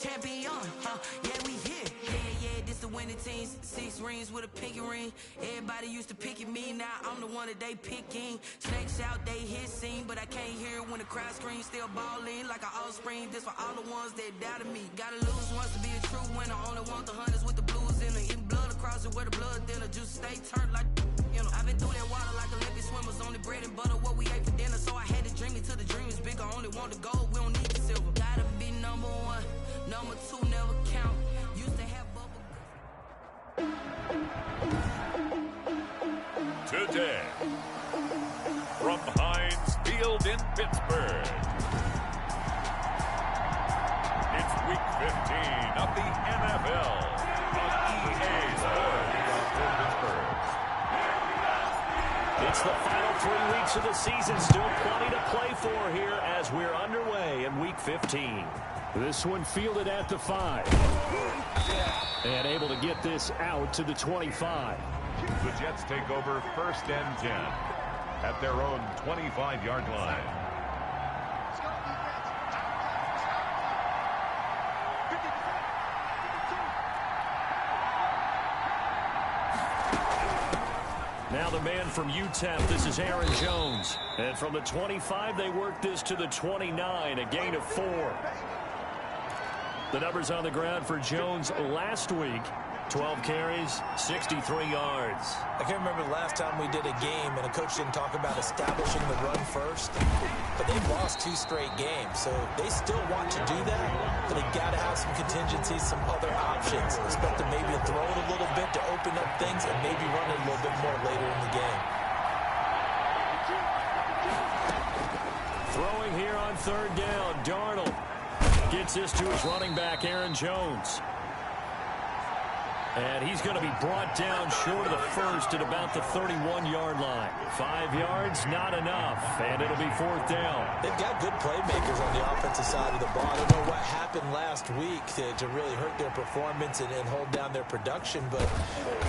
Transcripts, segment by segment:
Champion, yeah, we here. Yeah, this the winning teams. 6 rings with a pinky ring. Everybody used to pick at me, now I'm the one that they picking. Snakes out, they hit scene, but I can't hear it when the crowd screams. Still balling like an offspring. This for all the ones that doubted me. Gotta lose once to be a true winner. Only want the hunters with the blues in it. Eating blood across it where the blood thinner. Juice stay turned like, you know. I've been through that water like Olympic swimmers. Only bread and butter, what we ate for dinner. So I had to dream it till the dream is bigger. Only want the gold, we don't need the silver. Gotta be number one. Number 2 never count. Used to have bubble. Today, from Heinz Field in Pittsburgh, it's Week 15 of the NFL on EA Sports in Pittsburgh. It's the final 3 weeks of the season. Still plenty to play for here as we're underway in Week 15. This one fielded at the 5. And able to get this out to the 25. The Jets take over 1st and 10 at their own 25-yard line. Now the man from UTEP, this is Aaron Jones. And from the 25, they work this to the 29, a gain of 4. The numbers on the ground for Jones last week, 12 carries, 63 yards. I can't remember the last time we did a game and a coach didn't talk about establishing the run first. But they've lost 2 straight games, so they still want to do that. But they got to have some contingencies, some other options. Expect them maybe to throw it a little bit to open up things and maybe run it a little bit more later in the game. Throwing here on 3rd down, Darnold gets this to his running back, Aaron Jones. And he's going to be brought down short of the first at about the 31-yard line. 5 yards, not enough, and it'll be 4th down. They've got good playmakers on the offensive side of the ball. I don't know what happened last week to really hurt their performance and hold down their production, but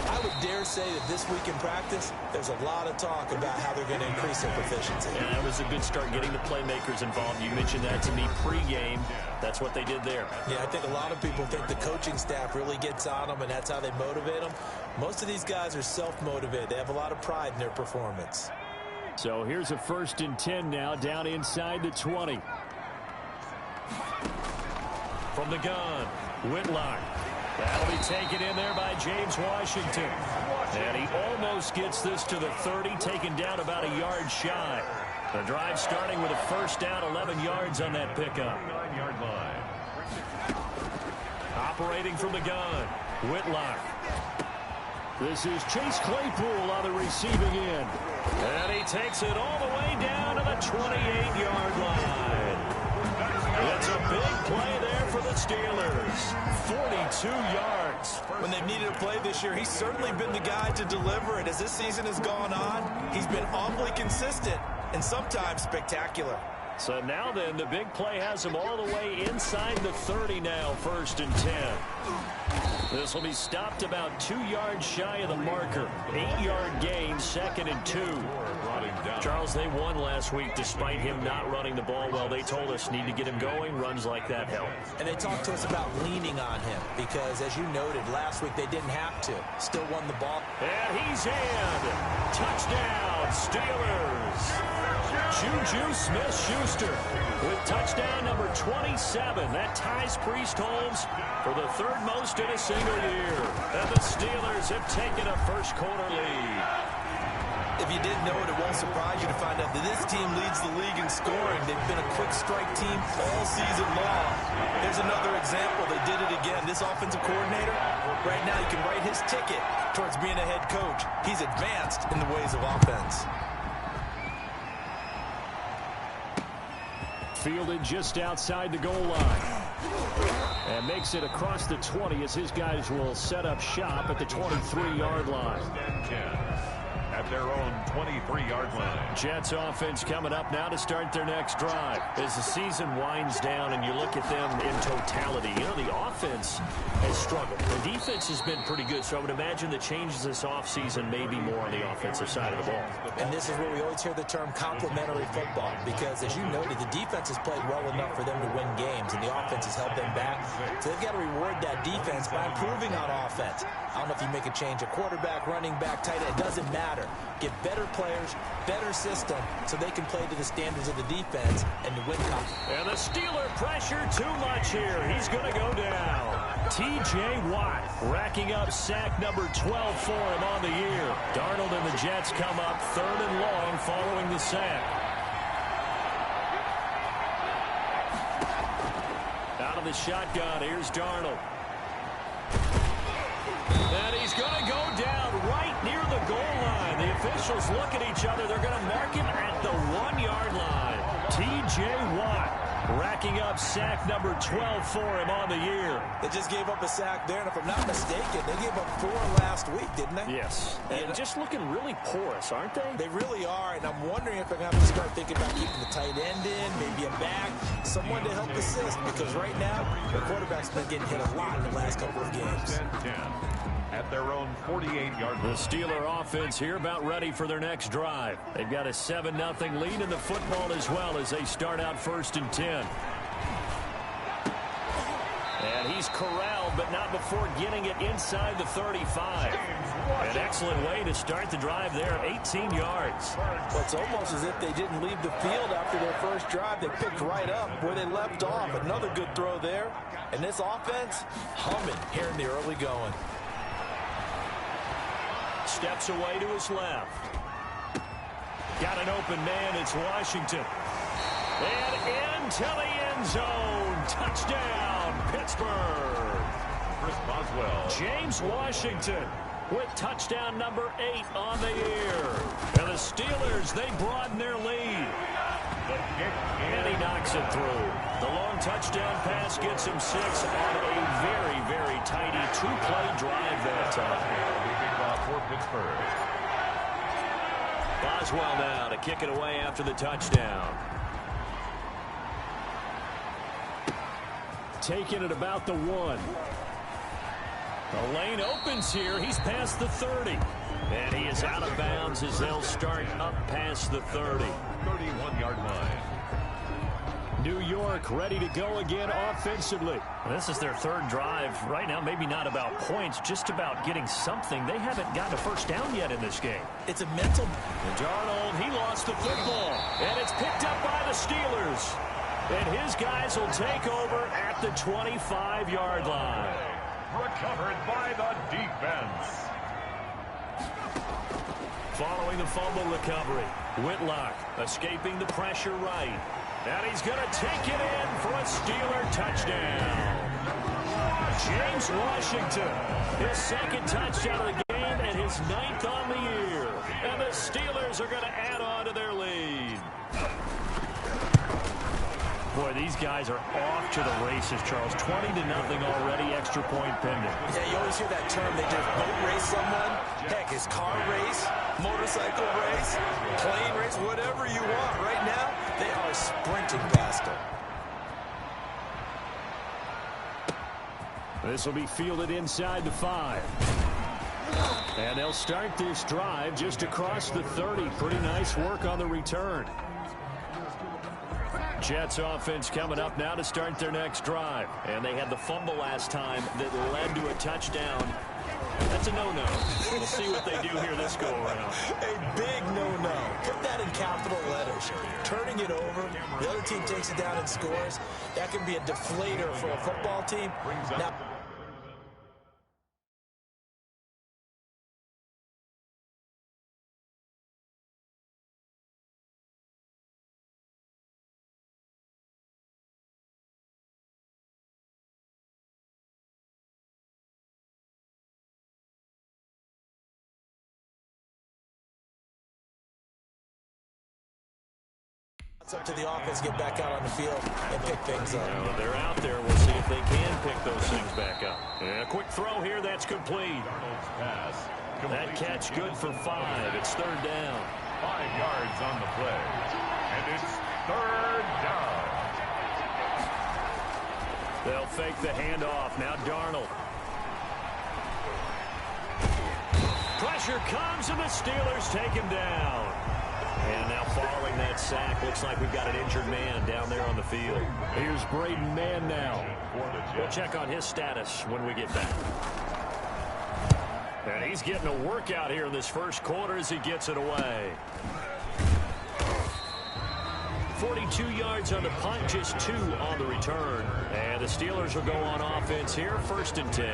I would dare say that this week in practice, there's a lot of talk about how they're going to increase their proficiency. Yeah, that was a good start getting the playmakers involved. You mentioned that to me pregame. That's what they did there. Yeah, I think a lot of people think the coaching staff really gets on them, and that's how they motivate them. Most of these guys are self-motivated. They have a lot of pride in their performance. So here's a 1st and 10 now, down inside the 20. From the gun, Whitlock. That'll be taken in there by James Washington. And he almost gets this to the 30, taken down about a yard shy. The drive starting with a 1st down, 11 yards on that pickup. 9-yard line. Operating from the gun, Whitlock. This is Chase Claypool on the receiving end. And he takes it all the way down to the 28-yard line. It's a big play there for the Steelers. 42 yards. When they've needed a play this year, he's certainly been the guy to deliver it. As this season has gone on, he's been awfully consistent and sometimes spectacular. So now then, the big play has him all the way inside the 30 now, 1st and 10. This will be stopped about 2 yards shy of the marker. 8-yard gain, 2nd and 2. Charles, they won last week despite him not running the ball well. They told us need to get him going. Runs like that help. And they talked to us about leaning on him because, as you noted, last week they didn't have to. Still won the ball. And he's in. Touchdown, Steelers. Juju Smith-Schuster with touchdown number 27. That ties Priest Holmes for the 3rd most in a single year. And the Steelers have taken a 1st quarter lead. If you didn't know it, it won't surprise you to find out that this team leads the league in scoring. They've been a quick strike team all season long. There's another example. They did it again. This offensive coordinator, right now, he can write his ticket towards being a head coach. He's advanced in the ways of offense. Fielded just outside the goal line. And makes it across the 20 as his guys will set up shop at the 23-yard line. At at their own 23-yard line. Jets offense coming up now to start their next drive. As the season winds down and you look at them in totality, you know, the offense has struggled. The defense has been pretty good, so I would imagine the changes this offseason may be more on the offensive side of the ball. And this is where we always hear the term complementary football, because as you noted, the defense has played well enough for them to win games, and the offense has held them back. So they've got to reward that defense by improving on offense. I don't know if you make a change, a quarterback, running back, tight end, it doesn't matter. Get better players, better system, so they can play to the standards of the defense and to win confidence. And the Steeler pressure too much here. He's going to go down. T.J. Watt racking up sack number 12 for him on the year. Darnold and the Jets come up 3rd and long following the sack. Out of the shotgun, here's Darnold. And he's going to go down right near the goal line. The officials look at each other. They're going to mark him at the 1-yard line. T.J. Watt racking up sack number 12 for him on the year. They just gave up a sack there, and if I'm not mistaken, they gave up 4 last week, didn't they? Yes. And just looking really porous, aren't they? They really are, and I'm wondering if they're going to have to start thinking about keeping the tight end in, maybe a back, someone to help assist, because right now, the quarterback's been getting hit a lot in the last couple of games. 10 at their own 48-yard line. The Steeler offense here about ready for their next drive. They've got a 7-0 lead in the football as well as they start out 1st and 10. And he's corralled, but not before getting it inside the 35. An excellent way to start the drive there, 18 yards. Well, it's almost as if they didn't leave the field after their first drive. They picked right up where they left off. Another good throw there. And this offense, humming here in the early going. Steps away to his left. Got an open man. It's Washington. And into the end zone. Touchdown, Pittsburgh. Chris Boswell. James Washington with touchdown number 8 on the year. And the Steelers, they broaden their lead. And he knocks it through. The long touchdown pass gets him 6 on a very, very tidy 2-play drive that time. For Pittsburgh. Boswell now to kick it away after the touchdown. Taking it about the 1. The lane opens here. He's past the 30. And he is out of bounds as they'll start up past the 30. 31-yard line. New York ready to go again offensively. This is their 3rd drive. Right now, maybe not about points, just about getting something. They haven't gotten a first down yet in this game. It's a mental... And Darnold, he lost the football. And it's picked up by the Steelers. And his guys will take over at the 25-yard line. Recovered by the defense. Following the fumble recovery, Whitlock escaping the pressure right. And he's going to take it in for a Steeler touchdown. James Washington, his 2nd touchdown of the game and his 9th on the year. And the Steelers are going to add on to their lead. Boy, these guys are off to the races, Charles. 20-0 already, extra point pending. Yeah, you always hear that term. They just boat race someone. Heck, it's car race, motorcycle race, plane race, whatever you want. Right now, they are sprinting past them. This will be fielded inside the 5. And they'll start this drive just across the 30. Pretty nice work on the return. Jets offense coming up now to start their next drive. And they had the fumble last time that led to a touchdown. That's a no-no. We'll see what they do here this go-around. A big no-no. Put that in capital letters. Turning it over, the other team takes it down and scores. That can be a deflator for a football team. Now, it's up to the offense to get back out on the field and pick things up. Well, they're out there. We'll see if they can pick those things back up. And a quick throw here. That's complete. Darnold's pass That catch good for 5. It's third down. 5 yards on the play. And it's third down. They'll fake the handoff. Now Darnold. Pressure comes, and the Steelers take him down. And now following that sack, looks like we've got an injured man down there on the field. Here's Braden Mann now. We'll check on his status when we get back. And he's getting a workout here in this first quarter as he gets it away. 42 yards on the punt, just 2 on the return. And the Steelers will go on offense here, 1st and 10.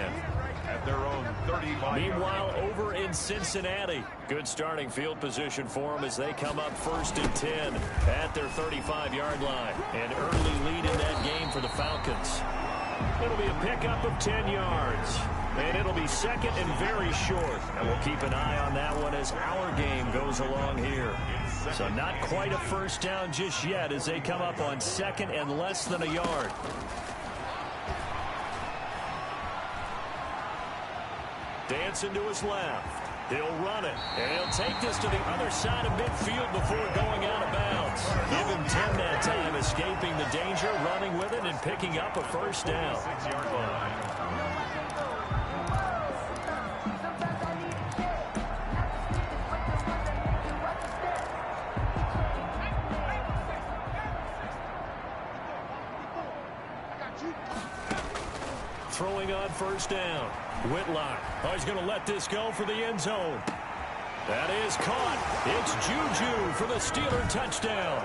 At their own 35. Meanwhile, over in Cincinnati, good starting field position for them as they come up 1st and 10 at their 35-yard line. An early lead in that game for the Falcons. It'll be a pickup of 10 yards. And it'll be second and very short. And we'll keep an eye on that one as our game goes along here. So not quite a first down just yet as they come up on 2nd and less than a yard. Dancing to his left. He'll run it. And he'll take this to the other side of midfield before going out of bounds. Give him 10 that time, escaping the danger, running with it, and picking up a first down. 6-yard line. Throwing on first down. Whitlock. Oh, he's going to let this go for the end zone. That is caught. It's Juju for the Steeler touchdown.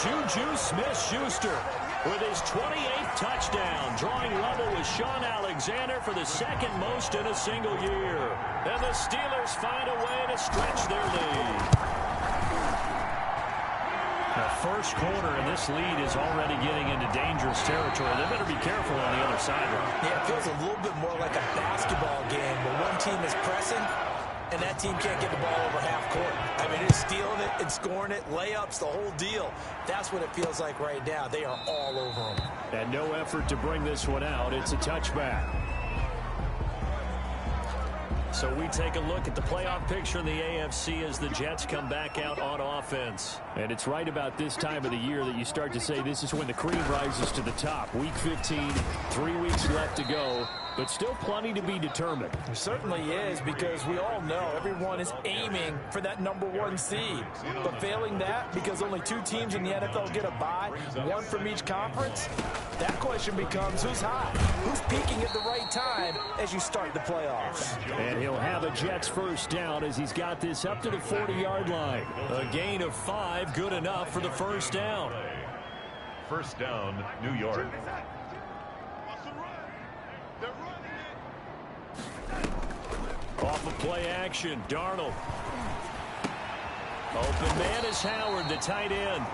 Juju Smith-Schuster with his 28th touchdown, drawing level with Sean Alexander for the 2nd most in a single year. And the Steelers find a way to stretch their lead. The first quarter, and this lead is already getting into dangerous territory. They better be careful on the other sideline. Yeah, it feels a little bit more like a basketball game where one team is pressing and that team can't get the ball over half court. I mean, they're stealing it and scoring it, layups, the whole deal. That's what it feels like right now. They are all over them. And no effort to bring this one out. It's a touchback. So we take a look at the playoff picture in the AFC as the Jets come back out on offense. And it's right about this time of the year that you start to say this is when the cream rises to the top. Week 15, 3 weeks left to go, but still plenty to be determined. It certainly is, because we all know everyone is aiming for that #1 seed. But failing that, because only 2 teams in the NFL get a bye, 1 from each conference, that question becomes who's hot? Who's peaking at the right time as you start the playoffs? And he'll have a Jets first down as he's got this up to the 40-yard line. A gain of 5, good enough for the first down. First down, New York. Off of play action, Darnold. Open man is Howard, the tight end.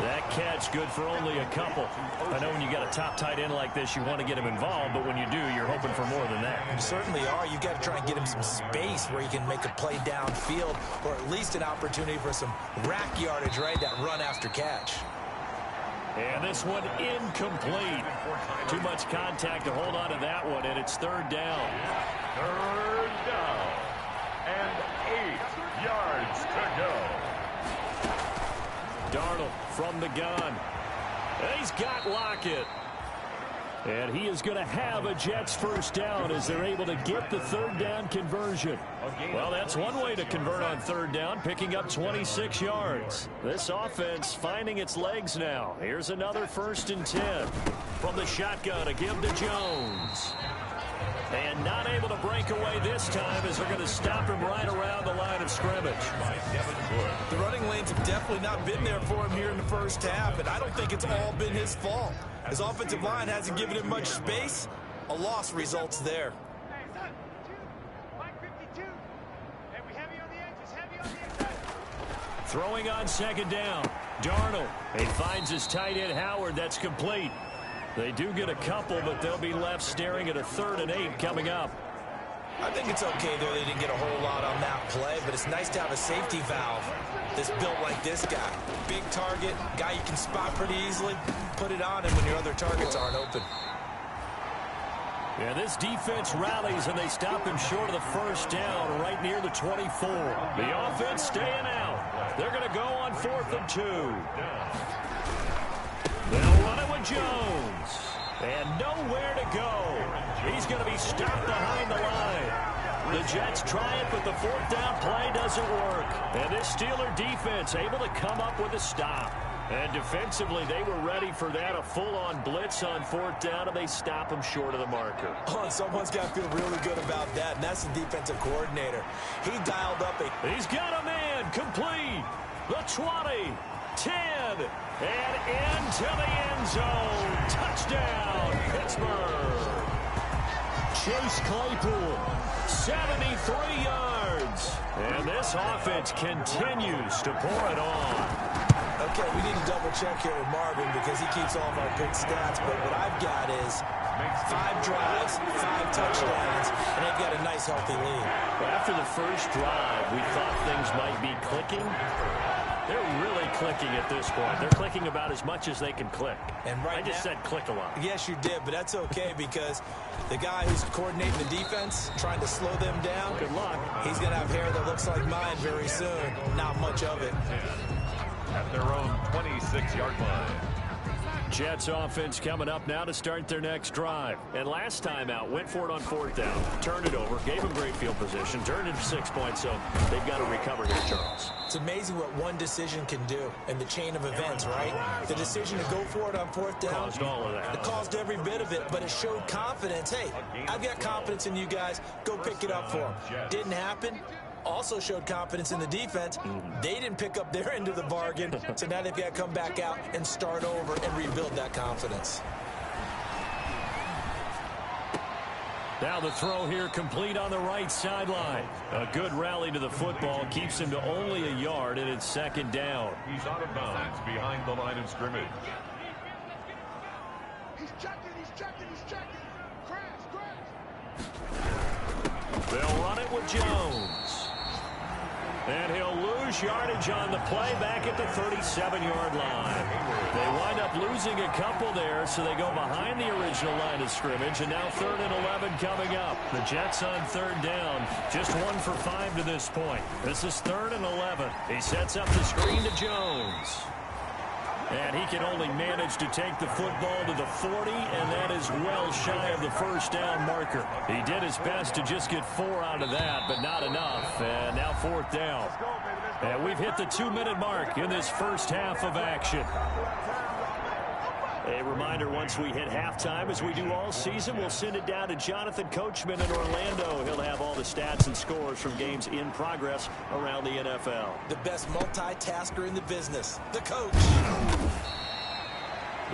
That catch good for only a couple. I know when you got a top tight end like this, you want to get him involved, but when you do, you're hoping for more than that. You certainly are. You've got to try and get him some space where he can make a play downfield, or at least an opportunity for some rack yardage, right? That run after catch. And this one incomplete. Too much contact to hold on to that one, and it's third down. Third down. And 8 yards to go. Darnold from the gun. And he's got Lockett. And he is going to have a Jets first down as they're able to get the third down conversion. Well, that's one way to convert on third down, picking up 26 yards. This offense finding its legs now. Here's another 1st and 10. From the shotgun, a give to Jones. And not able to break away this time as they're going to stop him right around the line of scrimmage. The running lanes have definitely not been there for him here in the first half, and I don't think it's all been his fault. His offensive line hasn't given him much space. A loss results there. Throwing on second down. Darnold. He finds his tight end Howard. That's complete. They do get a couple, but they'll be left staring at a 3rd and 8 coming up. I think it's okay there they didn't get a whole lot on that play, but it's nice to have a safety valve that's built like this guy. Big target, guy you can spot pretty easily. Put it on him when your other targets aren't open. And this defense rallies, and they stop him short of the first down right near the 24. The offense staying out. They're going to go on 4th and 2. They'll run it with Jones. And nowhere to go. He's going to be stopped behind the line. The Jets try it, but the 4th down play doesn't work. And this Steeler defense able to come up with a stop. And defensively, they were ready for that, a full-on blitz on 4th down, and they stop him short of the marker. Oh, and someone's got to feel really good about that, and that's the defensive coordinator. He dialed up a... He's got a man complete. The 20, 10, and into the end zone. Touchdown, Pittsburgh. Chase Claypool, 73 yards. And this offense continues to pour it on. Okay, we need to double-check here with Marvin because he keeps all of our big stats, but what I've got is 5 drives, 5 touchdowns, and they've got a nice, healthy lead. After the first drive, we thought things might be clicking. They're really clicking at this point. They're clicking about as much as they can click. And right I just said click a lot. Yes, you did, but that's okay because the guy who's coordinating the defense, trying to slow them down, good luck. He's going to have hair that looks like mine very soon. Not much of it. At their own 26-yard line. Jets offense coming up now to start their next drive. And last time out, went for it on 4th down, turned it over, gave them great field position, turned it to 6 points, so they've got to recover here, Charles. It's amazing what one decision can do in the chain of events, right? The decision to go for it on 4th down. Caused all of that. It caused every bit of it, but it showed confidence. Hey, I've got confidence in you guys. Go pick it up for them. Didn't happen. Also showed confidence in the defense. They didn't pick up their end of the bargain, so now they've got to come back out and start over and rebuild that confidence. Now the throw here complete on the right sideline. A good rally to the football keeps him to only a yard, and it's 2nd down. He's out of bounds behind the line of scrimmage. He's checking. Crash. They'll run it with Jones. And he'll lose yardage on the play back at the 37-yard line. They wind up losing a couple there, so they go behind the original line of scrimmage, and now 3rd and 11 coming up. The Jets on 3rd down, just 1 for 5 to this point. This is 3rd and 11. He sets up the screen to Jones. And he can only manage to take the football to the 40, and that is well shy of the first down marker. He did his best to just get 4 out of that, but not enough. And now 4th down. And we've hit the 2-minute mark in this first half of action. A reminder, once we hit halftime, as we do all season, we'll send it down to Jonathan Coachman in Orlando. He'll have all the stats and scores from games in progress around the NFL. The best multitasker in the business, the coach.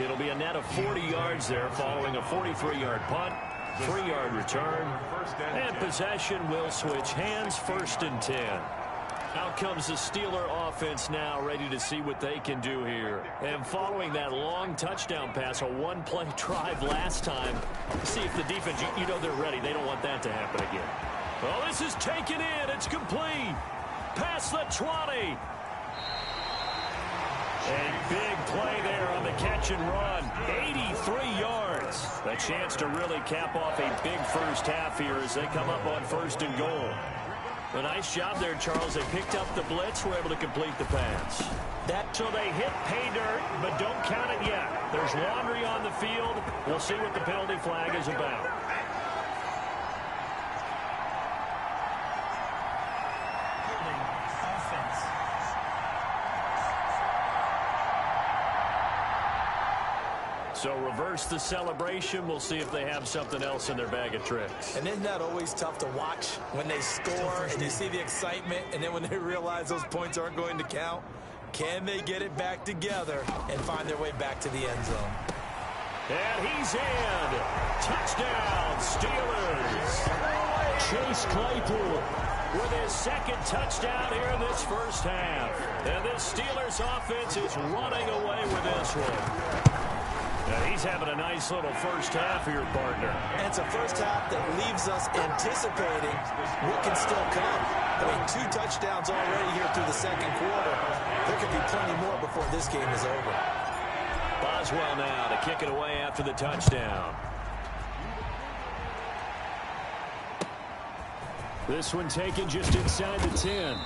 It'll be a net of 40 yards there following a 43-yard punt, 3-yard return, and possession will switch hands, 1st and 10. Out comes the Steeler offense now, ready to see what they can do here. And following that long touchdown pass, a 1-play drive last time, see if the defense, you know they're ready. They don't want that to happen again. Well, this is taken in. It's complete. Past the 20. A big play there on the catch and run. 83 yards. A chance to really cap off a big first half here as they come up on 1st and goal. A nice job there, Charles. They picked up the blitz, were able to complete the pass. So they hit pay dirt, but don't count it yet. There's laundry on the field. We'll see what the penalty flag is about. So reverse the celebration. We'll see if they have something else in their bag of tricks. And isn't that always tough to watch when they score and you see the excitement, and then when they realize those points aren't going to count? Can they get it back together and find their way back to the end zone? And he's in. Touchdown, Steelers. Chase Claypool with his 2nd touchdown here in this first half. And this Steelers offense is running away with this one. Now he's having a nice little first half here, partner. And it's a first half that leaves us anticipating what can still come. I mean, 2 touchdowns already here through the 2nd quarter. There could be plenty more before this game is over. Boswell now to kick it away after the touchdown. This one taken just inside the 10.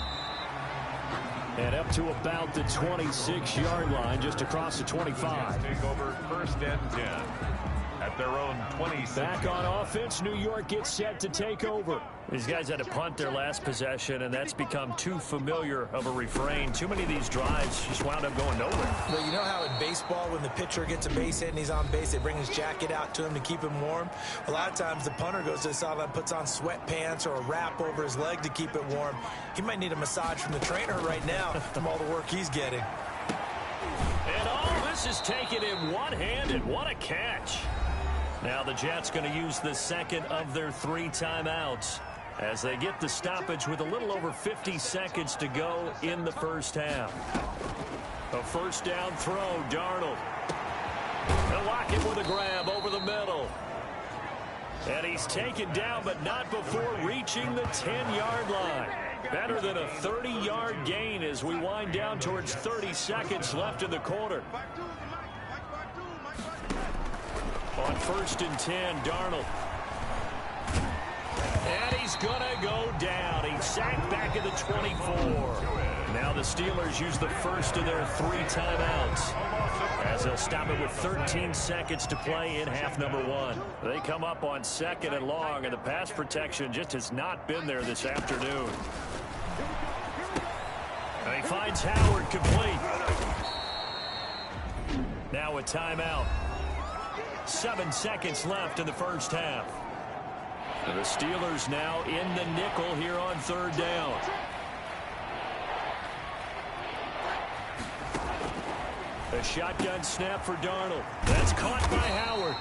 And up to about the 26-yard line, just across the 25. Take over first and 10 at their own 26. Back on offense, New York gets set to take over. These guys had to punt their last possession, and that's become too familiar of a refrain. Too many of these drives just wound up going nowhere. Well, you know how in baseball, when the pitcher gets a base hit and he's on base, they bring his jacket out to him to keep him warm? A lot of times the punter goes to the sideline, puts on sweatpants or a wrap over his leg to keep it warm. He might need a massage from the trainer right now from all the work he's getting. And all this is taken in one-handed. What a catch. Now the Jets going to use the second of their 3 timeouts as they get the stoppage with a little over 50 seconds to go in the first half. A first down throw, Darnold. They'll lock it with a grab over the middle. And he's taken down, but not before reaching the 10-yard line. Better than a 30-yard gain as we wind down towards 30 seconds left in the quarter. On first and 10, Darnold. And he's going to go down. He's sacked back at the 24. Now the Steelers use the first of their 3 timeouts as they'll stop it with 13 seconds to play in half number 1. They come up on second and long, and the pass protection just has not been there this afternoon. And he finds Howard complete. Now a timeout. 7 seconds left in the first half. And the Steelers now in the nickel here on third down. A shotgun snap for Darnold. That's caught by Howard.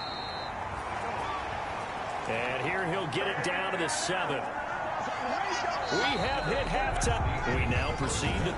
And here he'll get it down to the 7. We have hit halftime. We now proceed to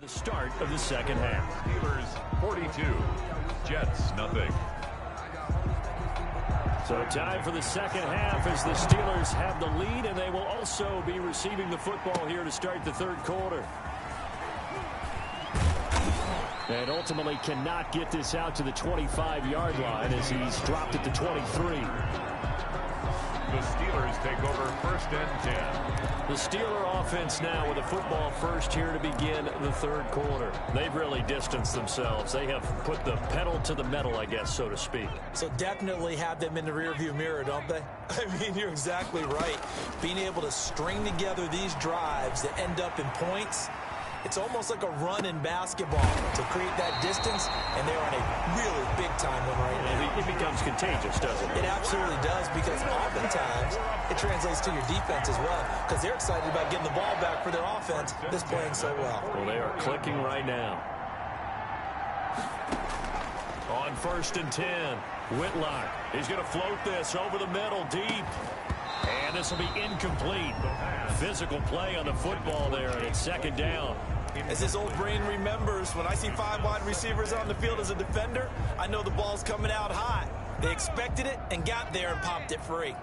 The start of the second half. Steelers 42, Jets nothing. So time for the second half as the Steelers have the lead, and they will also be receiving the football here to start the third quarter. And ultimately cannot get this out to the 25-yard line as he's dropped at the 23. The Steelers take over 1st and 10. The Steeler offense now with a football first here to begin the third quarter. They've really distanced themselves. They have put the pedal to the metal, I guess, so to speak. So definitely have them in the rearview mirror, don't they? I mean, you're exactly right. Being able to string together these drives that end up in points, it's almost like a run in basketball to create that distance, and they're on a really big-time one right now. It becomes contagious, doesn't it? It absolutely does, because oftentimes it translates to your defense as well, because they're excited about getting the ball back for their offense that's playing so well. Well, they are clicking right now. On 1st and 10, Whitlock. He's going to float this over the middle deep. And this will be incomplete. Physical play on the football there, and it's second down. As his old brain remembers, when I see 5 wide receivers on the field as a defender, I know the ball's coming out high. They expected it and got there and popped it free.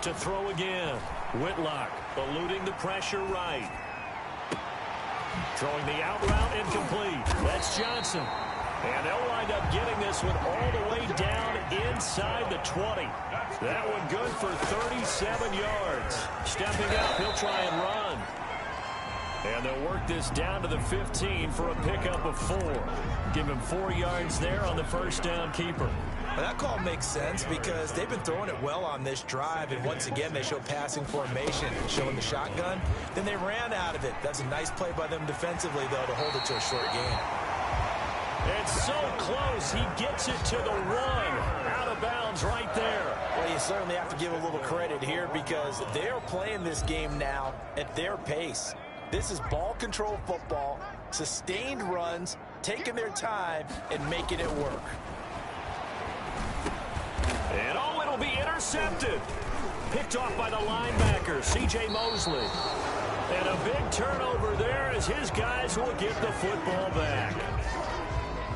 To throw again. Whitlock eluding the pressure right. Throwing the out route incomplete. That's Johnson. And they'll wind up getting this one all the way down inside the 20. That one good for 37 yards. Stepping up, he'll try and run. And they'll work this down to the 15 for a pickup of 4. Give him 4 yards there on the first down keeper. Well, that call makes sense because they've been throwing it well on this drive, and once again they show passing formation, showing the shotgun. Then they ran out of it. That's a nice play by them defensively, though, to hold it to a short gain. It's so close, he gets it to the 1. Out of bounds right there. Well, you certainly have to give a little credit here because they're playing this game now at their pace. This is ball control football, sustained runs, taking their time, and making it work. And oh, it'll be intercepted. Picked off by the linebacker, C.J. Mosley. And a big turnover there as his guys will get the football back.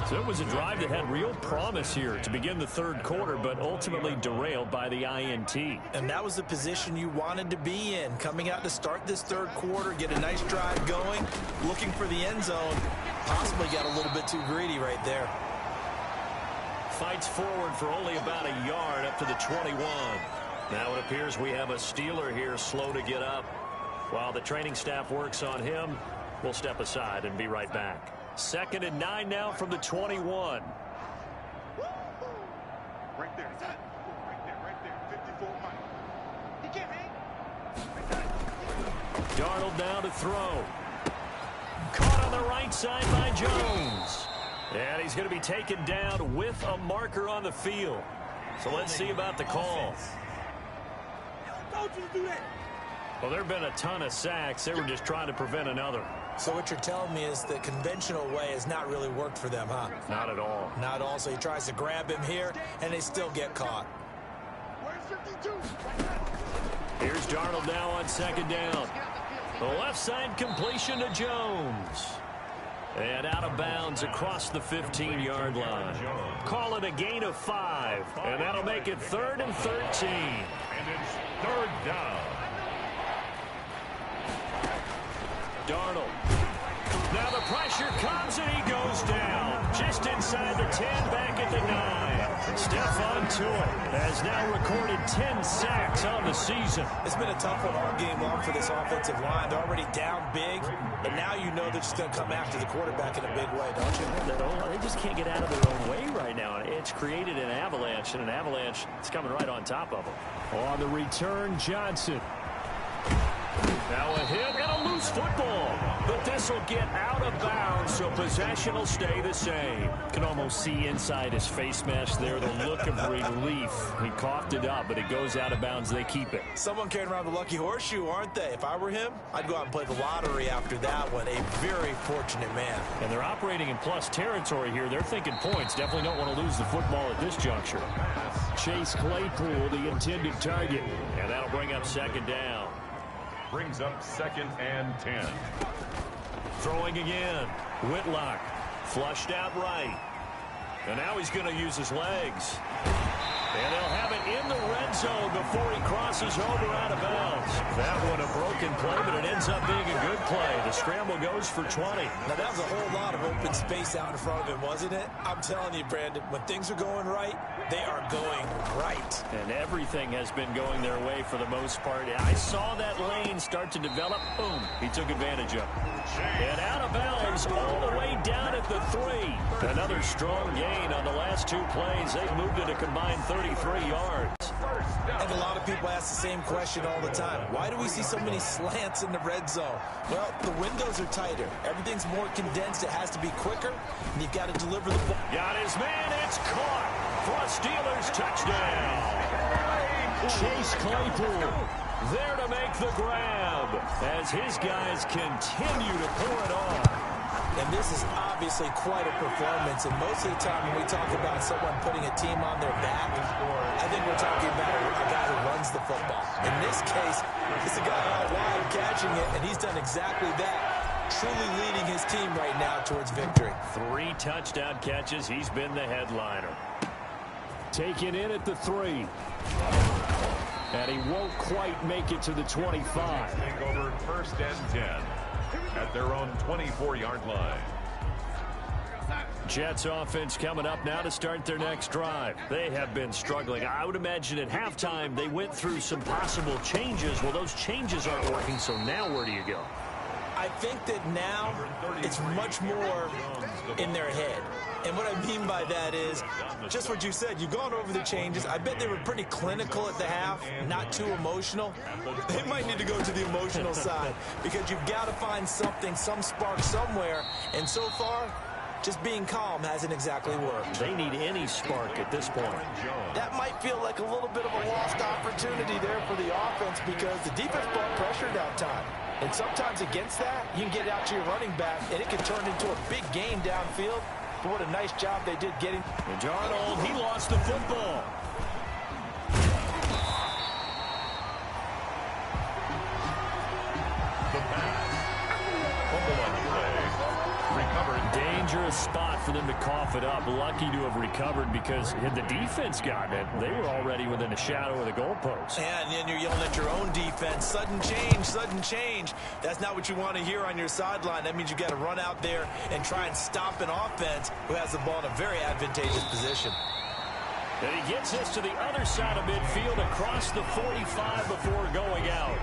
So it was a drive that had real promise here to begin the third quarter, but ultimately derailed by the INT. And that was the position you wanted to be in, coming out to start this third quarter, get a nice drive going, looking for the end zone. Possibly got a little bit too greedy right there. Fights forward for only about a yard up to the 21. Now it appears we have a Steeler here slow to get up. While the training staff works on him, we'll step aside and be right back. 2nd and 9 now from the 21. Right there. Right there. 54 Mike. He can't hang. Darnold now to throw. Caught on the right side by Jones. And he's going to be taken down with a marker on the field. So let's see about the call. Don't you do that. Well, there have been a ton of sacks. They were just trying to prevent another. So what you're telling me is the conventional way has not really worked for them, huh? Not at all. Not at all. So he tries to grab him here, and they still get caught. Where's 52? Here's Darnold now on 2nd down. The left side completion to Jones. And out of bounds across the 15-yard line. Call it a gain of 5. And that'll make it 3rd and 13. And it's 3rd down. Darnold. Now the pressure comes and he goes down. Just inside the 10, back at the 9. Stephon Tuitt has now recorded 10 sacks on the season. It's been a tough one all game long for this offensive line. They're already down big, but now you know they're just going to come after the quarterback in a big way, don't you? They just can't get out of their own way right now. It's created an avalanche, and an avalanche is coming right on top of them. On the return, Johnson. Now a hit and a loose football. But this will get out of bounds, so possession will stay the same. You can almost see inside his face mask there the look of relief. He coughed it up, but it goes out of bounds. They keep it. Someone carrying around the lucky horseshoe, aren't they? If I were him, I'd go out and play the lottery after that one. A very fortunate man. And they're operating in plus territory here. They're thinking points. Definitely don't want to lose the football at this juncture. Chase Claypool, the intended target. And that'll bring up 2nd down. brings up 2nd and 10. Throwing again. Whitlock flushed out right. And now he's going to use his legs. And they'll have it in the red zone before he crosses over out of bounds. That one a broken play, but it ends up being a good play. The scramble goes for 20. Now, that was a whole lot of open space out in front of him, wasn't it? I'm telling you, Brandon, when things are going right, they are going right. And everything has been going their way for the most part. I saw that lane start to develop. Boom. He took advantage of it. And out of bounds all the way down at the 3. Another strong gain on the last 2 plays. They've moved it a combined 33 yards. And a lot of people ask the same question all the time. Why do we see so many slants in the red zone? Well, the windows are tighter. Everything's more condensed. It has to be quicker, and you've got to deliver the ball. Got his man. It's caught for a Steelers touchdown. Chase Claypool there to make the grab as his guys continue to pour it on. And this is obviously quite a performance. And most of the time when we talk about someone putting a team on their back, I think we're talking about a guy who runs the football. In this case, it's a guy out wide catching it, and he's done exactly that, truly leading his team right now towards victory. 3 touchdown catches. He's been the headliner. Taken in at the 3. And he won't quite make it to the 25. Take over 1st and 10 at their own 24-yard line. Jets offense coming up now to start their next drive. They have been struggling. I would imagine at halftime they went through some possible changes. Well, those changes aren't working, so now where do you go? I think that now it's much more in their head. And what I mean by that is just what you said. You've gone over the changes. I bet they were pretty clinical at the half, not too emotional. They might need to go to the emotional side because you've got to find something, some spark somewhere. And so far, just being calm hasn't exactly worked. They need any spark at this point. That might feel like a little bit of a lost opportunity there for the offense because the defense brought pressure that time. And sometimes against that, you can get out to your running back, and it can turn into a big game downfield. But what a nice job they did getting. And Darnold, he lost the football. The pass. Fumble on the play. Recovered. Dangerous spot for them to cough it up. Lucky to have recovered because had the defense gotten it, they were already within a shadow of the goalpost. And then you're yelling at your own defense. Sudden change, sudden change. That's not what you want to hear on your sideline. That means you got to run out there and try and stop an offense who has the ball in a very advantageous position. And he gets this to the other side of midfield across the 45 before going out.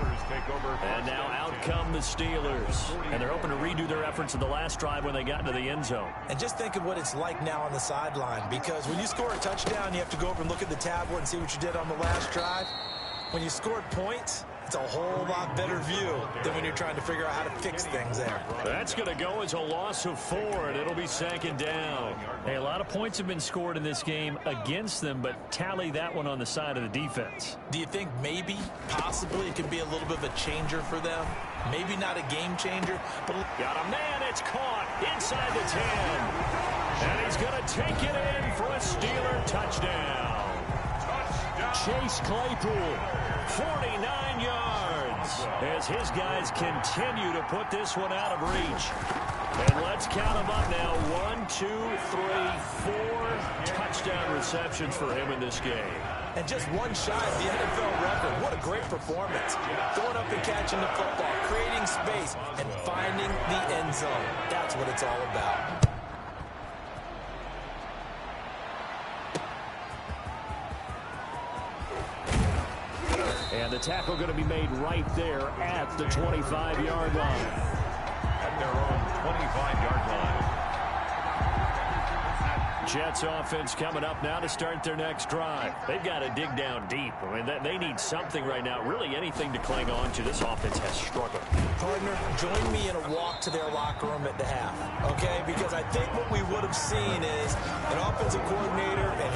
And now out come the Steelers. And they're hoping to redo their efforts in the last drive when they got into the end zone. And just think of what it's like now on the sideline, because when you score a touchdown, you have to go over and look at the tablet and see what you did on the last drive. When you scored points, it's a whole lot better view than when you're trying to figure out how to fix things there. That's going to go as a loss of 4, and it'll be 2nd down. Hey, a lot of points have been scored in this game against them, but tally that one on the side of the defense. Do you think maybe, possibly, it could be a little bit of a changer for them? Maybe not a game changer, but... Got a man, it's caught inside the 10. And he's going to take it in for a Steeler touchdown. Chase Claypool, 49 yards, as his guys continue to put this one out of reach. And let's count them up now. 1, 2, 3, 4 touchdown receptions for him in this game. And just one shy of the NFL record. What a great performance. Going up and catching the football, creating space, and finding the end zone. That's what it's all about. And the tackle going to be made right there at the 25-yard line. At their own 25-yard line. Jets offense coming up now to start their next drive. They've got to dig down deep. I mean, they need something right now, really anything to cling on to. This offense has struggled. Partner, join me in a walk to their locker room at the half, okay? Because I think what we would have seen is an offensive coordinator and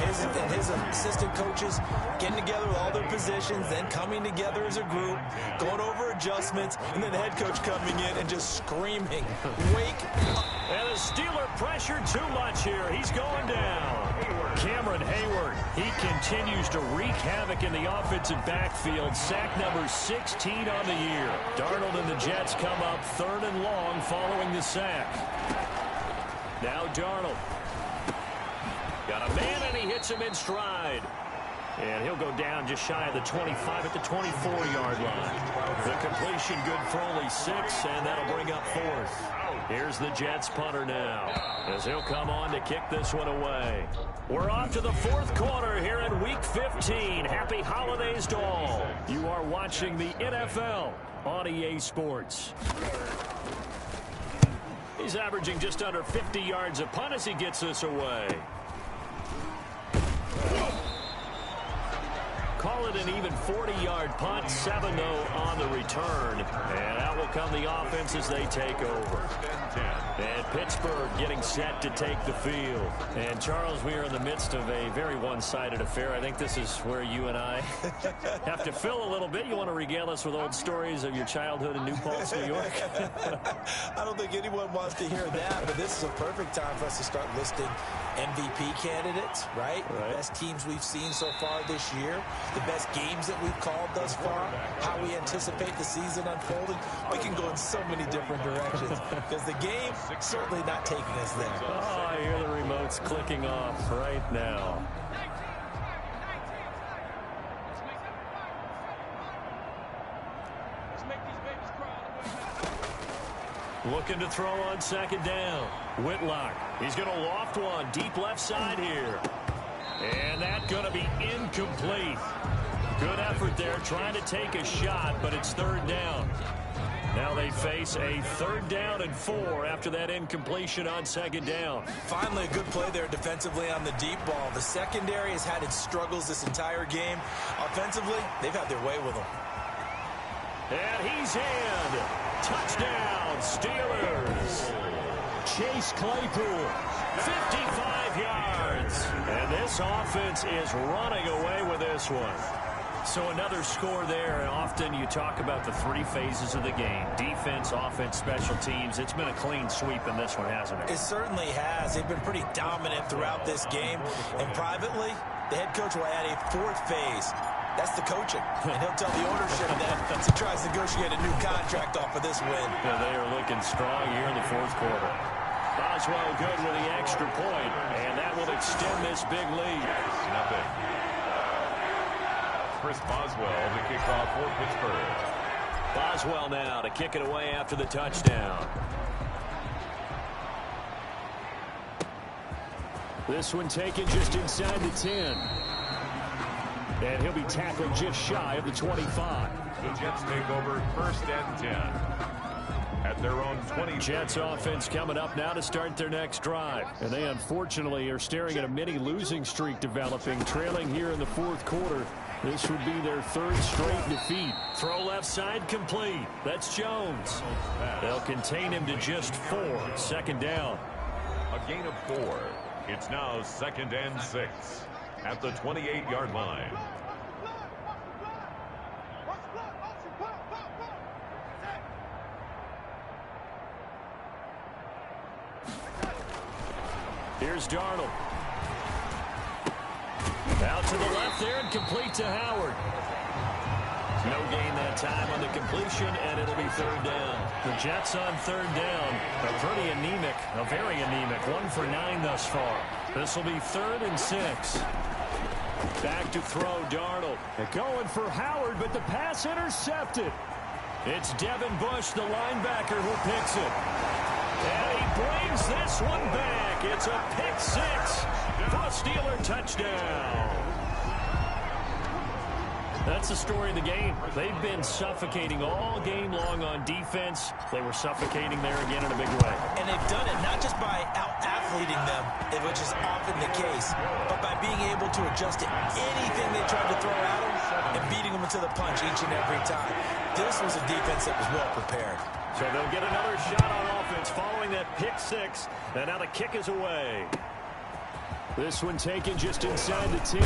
his assistant coaches getting together with all their positions, then coming together as a group, going over adjustments, and then the head coach coming in and just screaming, wake up. And the Steeler pressure too much here. He's going down. Cameron Hayward, he continues to wreak havoc in the offensive backfield. Sack number 16 on the year. Darnold and the Jets come up 3rd and long following the sack. Now Darnold. Got a man, and he hits him in stride. And he'll go down just shy of the 25 at the 24-yard line. The completion good for only 6, and that'll bring up 4th. Here's the Jets punter now, as he'll come on to kick this one away. We're off to the 4th quarter here in Week 15. Happy holidays to all. You are watching the NFL on EA Sports. He's averaging just under 50 yards a punt as he gets this away. Call it an even 40-yard punt, 7-0 on the return. And out will come the offense as they take over. And Pittsburgh getting set to take the field. And, Charles, we are in the midst of a very one-sided affair. I think this is where you and I have to fill a little bit. You want to regale us with old stories of your childhood in New Paltz, New York? I don't think anyone wants to hear that, but this is a perfect time for us to start listing MVP candidates, right? The best teams we've seen so far this year, the best games that we've called thus far, how we anticipate the season unfolding. We can go in so many different directions because the game certainly not taking us there. Oh, I hear the remotes clicking off right now. Looking to throw on 2nd down. Whitlock. He's going to loft one deep left side here. And that's going to be incomplete. Good effort there trying to take a shot, but it's 3rd down. Now they face a 3rd down and 4 after that incompletion on 2nd down. Finally, a good play there defensively on the deep ball. The secondary has had its struggles this entire game. Offensively, they've had their way with them. And he's in. Touchdown, Steelers. Chase Claypool, 55 yards. And this offense is running away with this one. So another score there, and often you talk about the 3 phases of the game. Defense, offense, special teams. It's been a clean sweep in this one, hasn't it? It certainly has. They've been pretty dominant throughout this game. And privately, the head coach will add a 4th phase. That's the coaching. And he'll tell the ownership that as he tries to negotiate a new contract off of this win. Yeah, they are looking strong here in the 4th quarter. Boswell good with the extra point, and that will extend this big lead. Nothing. Chris Boswell, the kickoff for Pittsburgh. Boswell now to kick it away after the touchdown. This one taken just inside the 10. And he'll be tackled just shy of the 25. The Jets take over 1st and 10. At their own 20. Jets offense coming up now to start their next drive. And they unfortunately are staring at a mini losing streak developing, trailing here in the 4th quarter. This would be their 3rd straight defeat. Throw left side complete. That's Jones. They'll contain him to just 4. 2nd down. A gain of 4. It's now 2nd and 6 at the 28-yard line. Here's Darnold. Out to the left there and complete to Howard. No gain that time on the completion, and it'll be 3rd down. The Jets on 3rd down are pretty anemic, very anemic. 1 for 9 thus far. This will be 3rd and 6. Back to throw Darnold. They're going for Howard, but the pass intercepted. It's Devin Bush, the linebacker, who picks it. And he brings this one back. It's a pick 6 for a Steeler touchdown. That's the story of the game. They've been suffocating all game long on defense. They were suffocating there again in a big way. And they've done it not just by out-athleting them, which is often the case, but by being able to adjust to anything they tried to throw at them and beating them into the punch each and every time. This was a defense that was well prepared. So they'll get another shot on offense following that pick 6. And now the kick is away. This one taken just inside the 10.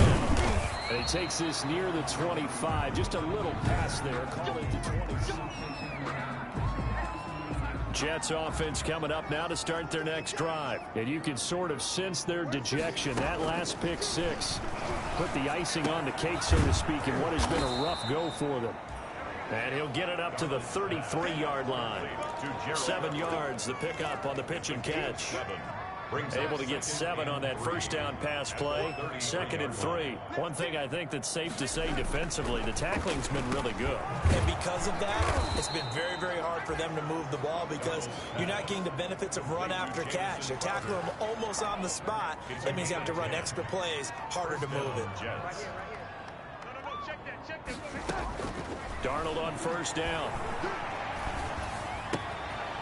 And he takes this near the 25. Just a little pass there. Call it the 26. Jets offense coming up now to start their next drive. And you can sort of sense their dejection. That last pick six put the icing on the cake, so to speak, in what has been a rough go for them. And he'll get it up to the 33-yard line. 7 yards, the pickup on the pitch and catch. Able to get 7 on that first down pass play. 2nd and 3. One thing I think that's safe to say defensively, the tackling's been really good. And because of that, it's been very, very hard for them to move the ball because you're not getting the benefits of run after catch. They're tackling them almost on the spot. That means you have to run extra plays, harder to move it. Darnold on first down.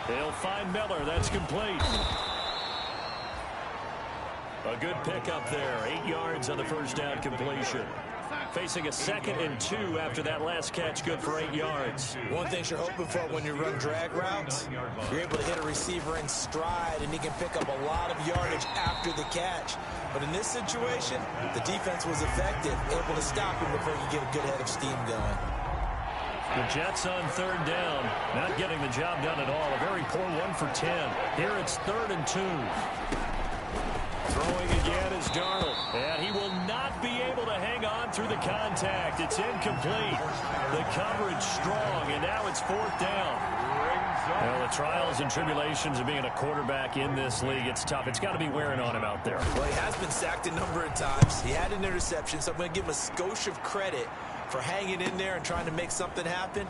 They'll find Miller. That's complete. A good pickup there. 8 yards on the first down completion. Facing a 2nd and 2 after that last catch, good for 8 yards. One thing you're hoping for when you run drag routes, you're able to hit a receiver in stride, and he can pick up a lot of yardage after the catch. But in this situation, the defense was effective, able to stop him before you get a good head of steam going. The Jets on 3rd down, not getting the job done at all. A very poor 1 for 10. Here it's 3rd and 2. Throwing again is Darnold, and he will not be able to hang on through the contact. It's incomplete. The coverage strong, and now it's 4th down. Well, the trials and tribulations of being a quarterback in this league, it's tough. It's got to be wearing on him out there. Well, he has been sacked a number of times. He had an interception, so I'm going to give him a skosh of credit for hanging in there and trying to make something happen,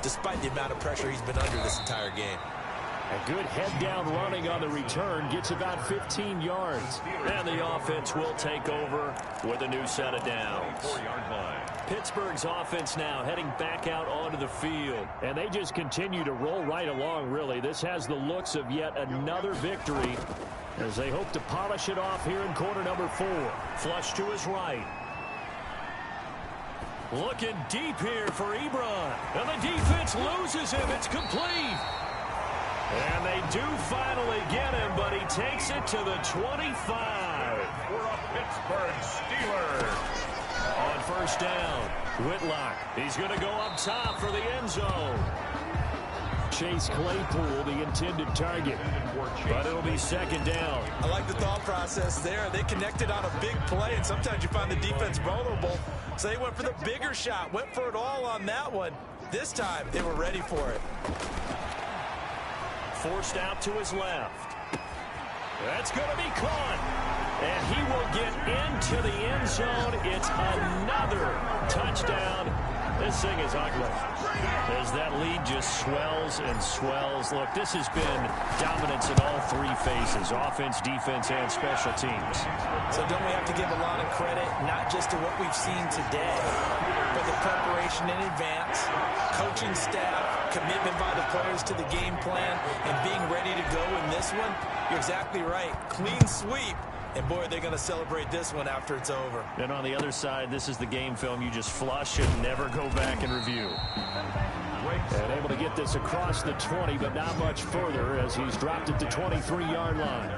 despite the amount of pressure he's been under this entire game. A good head-down running on the return gets about 15 yards. And the offense will take over with a new set of downs. 4-yard line. Pittsburgh's offense now heading back out onto the field. And they just continue to roll right along, really. This has the looks of yet another victory as they hope to polish it off here in quarter number 4. Flush to his right. Looking deep here for Ebron. And the defense loses him. It's complete. And they do finally get him, but he takes it to the 25. For a Pittsburgh Steelers. On first down, Whitlock. He's going to go up top for the end zone. Chase Claypool, the intended target. But it'll be 2nd down. I like the thought process there. They connected on a big play, and sometimes you find the defense vulnerable. So they went for the bigger shot, went for it all on that one. This time, they were ready for it. Forced out to his left. That's going to be caught. And he will get into the end zone. It's another touchdown. This thing is ugly. As that lead just swells and swells. Look, this has been dominance in all 3 phases. Offense, defense, and special teams. So don't we have to give a lot of credit, not just to what we've seen today, but the preparation in advance, coaching staff, commitment by the players to the game plan, and being ready to go in this one? You're exactly right. Clean sweep. And, boy, they're going to celebrate this one after it's over. And on the other side, this is the game film you just flush and never go back and review. And able to get this across the 20, but not much further as he's dropped it to 23-yard line.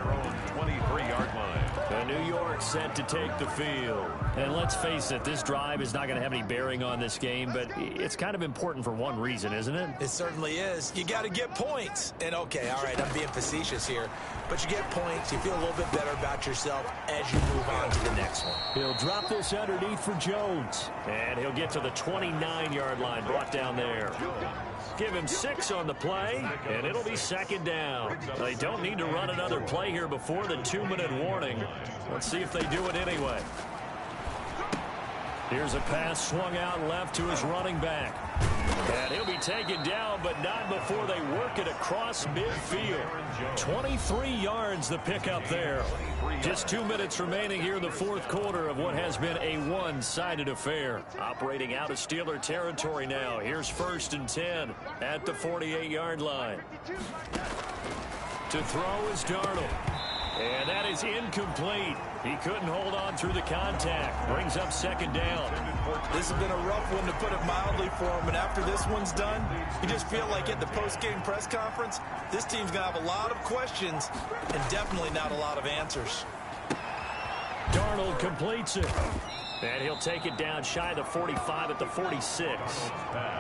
23-yard line. And New York set to take the field. And let's face it, this drive is not going to have any bearing on this game, but it's kind of important for one reason, isn't it? It certainly is. You got to get points. And, okay, all right, I'm being facetious here. But you get points, you feel a little bit better about yourself as you move on to the next one. He'll drop this underneath for Jones. And he'll get to the 29-yard line, brought down there. Give him 6 on the play, and it'll be 2nd down. They don't need to run another play here before the 2-minute warning. Let's see if they do it anyway. Here's a pass swung out left to his running back. And he'll be taken down, but not before they work it across midfield. 23 yards the pickup there. Just 2 minutes remaining here in the 4th quarter of what has been a one-sided affair. Operating out of Steeler territory now. Here's 1st and 10 at the 48-yard line. To throw is Darnold. And that is incomplete. He couldn't hold on through the contact. Brings up 2nd down. This has been a rough one, to put it mildly, for him. And after this one's done, you just feel like at the post-game press conference, this team's going to have a lot of questions and definitely not a lot of answers. Darnold completes it. And he'll take it down shy of the 45 at the 46.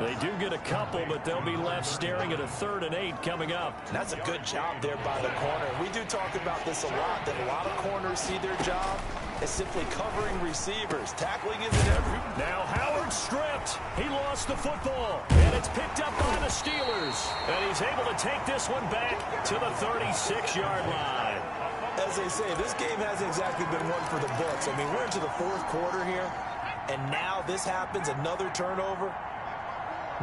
They do get a couple, but they'll be left staring at a 3rd and 8 coming up. And that's a good job there by the corner. We do talk about this a lot, that a lot of corners see their job as simply covering receivers. Tackling isn't everything. Now Howard stripped. He lost the football, and it's picked up by the Steelers. And he's able to take this one back to the 36-yard line. As they say, this game hasn't exactly been one for the books. I mean, we're into the 4th quarter here, and now this happens, another turnover.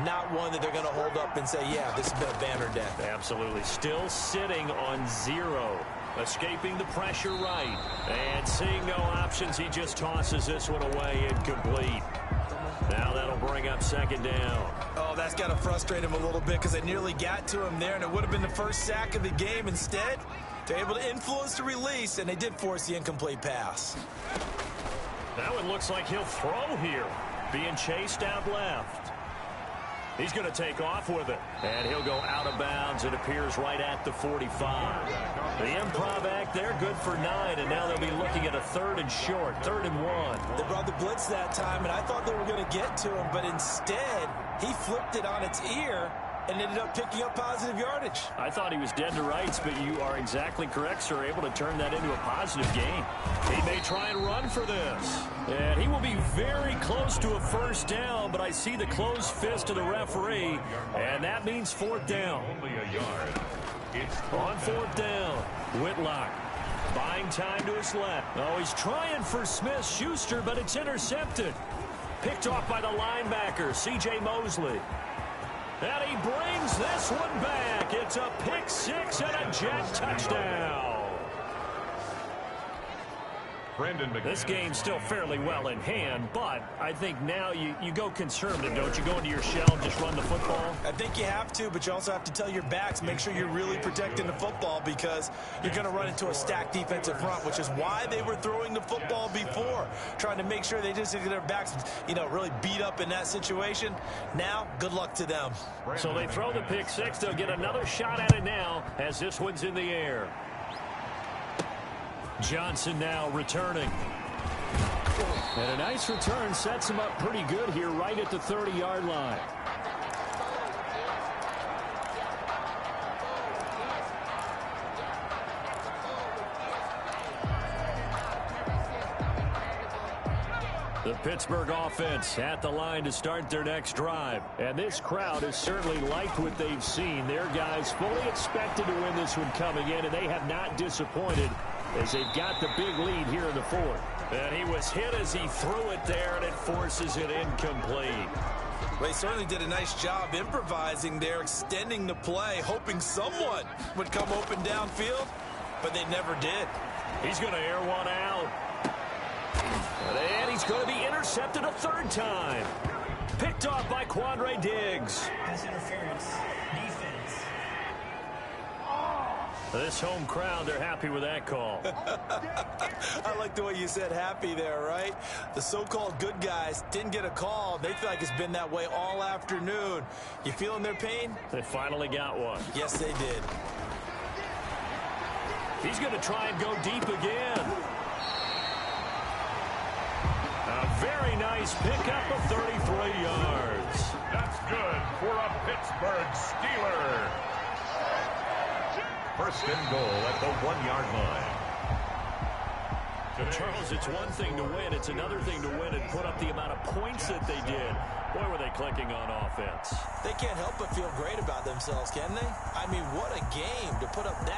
Not one that they're going to hold up and say, yeah, this has been a banner day. Absolutely. Still sitting on 0. Escaping the pressure right. And seeing no options, he just tosses this one away incomplete. Now that'll bring up 2nd down. Oh, that's got to frustrate him a little bit because they nearly got to him there, and it would have been the first sack of the game. Instead, they're able to influence the release, and they did force the incomplete pass. Now it looks like he'll throw here. Being chased out left. He's going to take off with it. And he'll go out of bounds. It appears right at the 45. The improv act there, good for 9. And now they'll be looking at a 3rd and short, 3rd and 1. They brought the blitz that time, and I thought they were going to get to him. But instead, he flipped it on its ear and ended up picking up positive yardage. I thought he was dead to rights, but you are exactly correct, sir. Able to turn that into a positive gain. He may try and run for this. And he will be very close to a 1st down, but I see the closed fist of the referee, and that means 4th down. Only a yard. It's On 4th down, Whitlock buying time to his left. Oh, he's trying for Smith-Schuster, but it's intercepted. Picked off by the linebacker, C.J. Mosley. And he brings this one back. It's a pick 6 and a jet touchdown. Brendan McManus. This game's still fairly well in hand, but I think now you go conservative, don't you? Go into your shell and just run the football? I think you have to, but you also have to tell your backs, make sure you're really protecting the football because you're going to run into a stacked defensive front, which is why they were throwing the football before, trying to make sure they just get their backs, really beat up in that situation. Now, good luck to them. So they throw the pick 6. They'll get another shot at it now as this one's in the air. Johnson now returning. And a nice return sets him up pretty good here right at the 30-yard line. The Pittsburgh offense at the line to start their next drive. And this crowd has certainly liked what they've seen. Their guys fully expected to win this one coming in, and they have not disappointed as they've got the big lead here in the 4th. And he was hit as he threw it there, and it forces it incomplete. Well, he certainly did a nice job improvising there, extending the play, hoping someone would come open downfield, but they never did. He's going to air one out. And he's going to be intercepted a 3rd time. Picked off by Quandre Diggs. Pass interference. Defense. This home crowd, they're happy with that call. I like the way you said happy there, right? The so-called good guys didn't get a call. They feel like it's been that way all afternoon. You feeling their pain? They finally got one. Yes, they did. He's going to try and go deep again. A very nice pickup of 33 yards. That's good for a Pittsburgh Steeler. 1st and goal at the 1-yard line. Charles, it's one thing to win. It's another thing to win and put up the amount of points that they did. Boy, were they clicking on offense. They can't help but feel great about themselves, can they? I mean, what a game to put up that